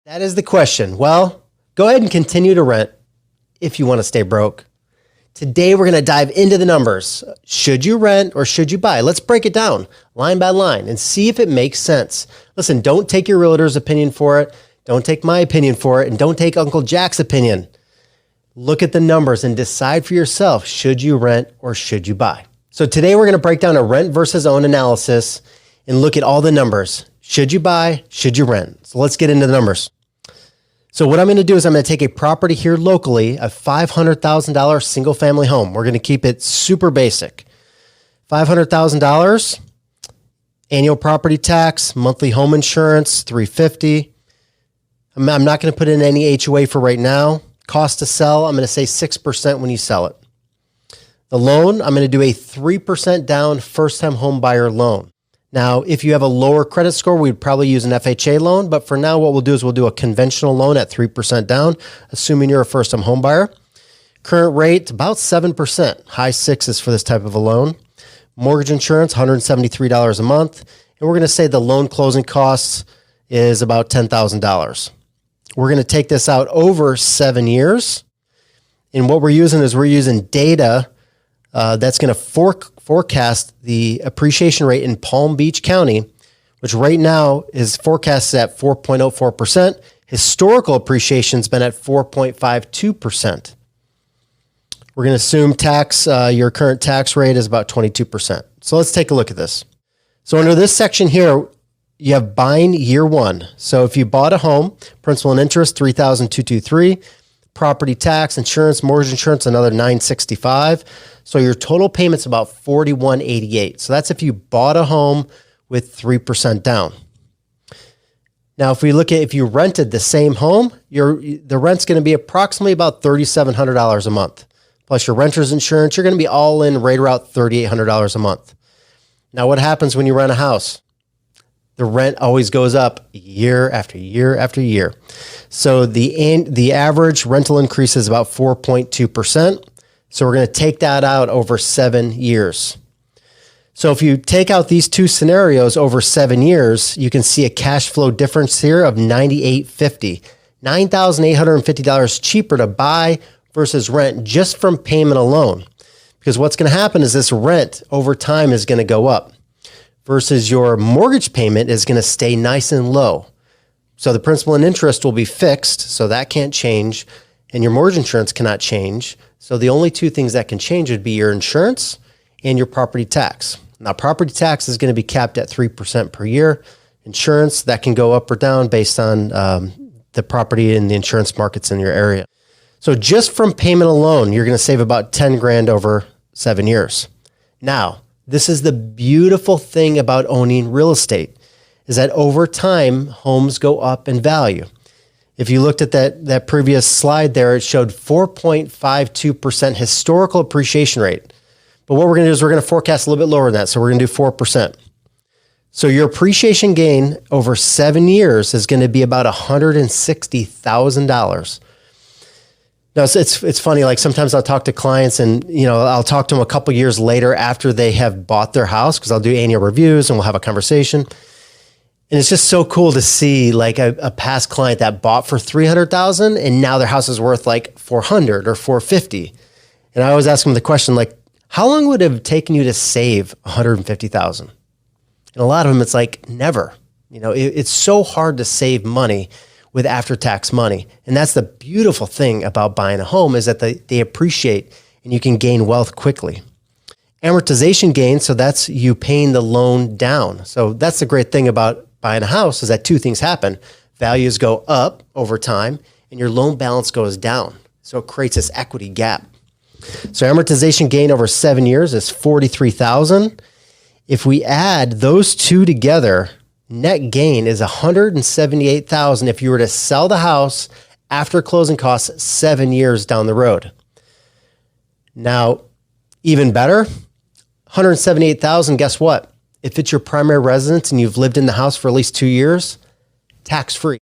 That is the question. Well, go ahead and continue to rent if you want to stay broke. Today, we're going to dive into the numbers. Should you rent or should you buy? Let's break it down line by line and see if it makes sense. Listen, don't take your realtor's opinion for it. Don't take my opinion for it. And don't take Uncle Jack's opinion. Look at the numbers and decide for yourself, should you rent or should you buy? So today, we're going to break down a rent versus own analysis and look at all the numbers. Should you buy? Should you rent? So let's get into the numbers. So what I'm going to do is I'm going to take a property here locally, a $500,000 single family home. We're going to keep it super basic. $500,000, annual property tax, monthly home insurance, $350. I'm not going to put in any HOA for right now. Cost to sell, I'm going to say 6% when you sell it. The loan, I'm going to do a 3% down first-time home buyer loan. Now, if you have a lower credit score, we'd probably use an FHA loan. But for now, what we'll do is we'll do a conventional loan at 3% down, assuming you're a first-time home buyer. Current rate, about 7%, high sixes for this type of a loan. Mortgage insurance, $173 a month. And we're going to say the loan closing costs is about $10,000. We're going to take this out over 7 years. And what we're using data that's going to forecast the appreciation rate in Palm Beach County, which right now is forecasted at 4.04%. Historical appreciation has been at 4.52%. We're going to assume your current tax rate is about 22%. So let's take a look at this. So under this section here, you have buying year one. So if you bought a home, principal and interest, $3,223, property tax, insurance, mortgage insurance, another $965. So your total payment's about $4188. So that's if you bought a home with 3% down. Now, if we look at if you rented the same home, the rent's going to be approximately about $3,700 a month. Plus your renter's insurance, you're going to be all in right around $3,800 a month. Now, what happens when you rent a house? The rent always goes up year after year after year. So the average rental increase is about 4.2%. So we're going to take that out over 7 years. So if you take out these two scenarios over 7 years, you can see a cash flow difference here of $9,850. $9,850 cheaper to buy versus rent just from payment alone. Because what's going to happen is this rent over time is going to go up versus your mortgage payment is going to stay nice and low. So the principal and interest will be fixed, so that can't change, and your mortgage insurance cannot change. So the only two things that can change would be your insurance and your property tax. Now, property tax is going to be capped at 3% per year. Insurance, that can go up or down based on the property and the insurance markets in your area. So just from payment alone, you're going to save about 10 grand over 7 years. Now, this is the beautiful thing about owning real estate, is that over time, homes go up in value. If you looked at that previous slide there, it showed 4.52% historical appreciation rate. But what we're going to do is we're going to forecast a little bit lower than that. So we're going to do 4%. So your appreciation gain over 7 years is going to be about $160,000. Now, it's funny, like sometimes I'll talk to clients and, I'll talk to them a couple years later after they have bought their house because I'll do annual reviews and we'll have a conversation. And it's just so cool to see like a past client that bought for $300,000 and now their house is worth like $400 or $450. And I always ask them the question, like, how long would it have taken you to save $150,000? And a lot of them, it's like never. It's so hard to save money with after-tax money. And that's the beautiful thing about buying a home is that they appreciate and you can gain wealth quickly. Amortization gain, so that's you paying the loan down. So that's the great thing about buying a house is that two things happen. Values go up over time and your loan balance goes down. So it creates this equity gap. So amortization gain over 7 years is $43,000. If we add those two together, net gain is $178,000 if you were to sell the house after closing costs 7 years down the road. Now, even better, $178,000, guess what? If it's your primary residence and you've lived in the house for at least 2 years, tax-free.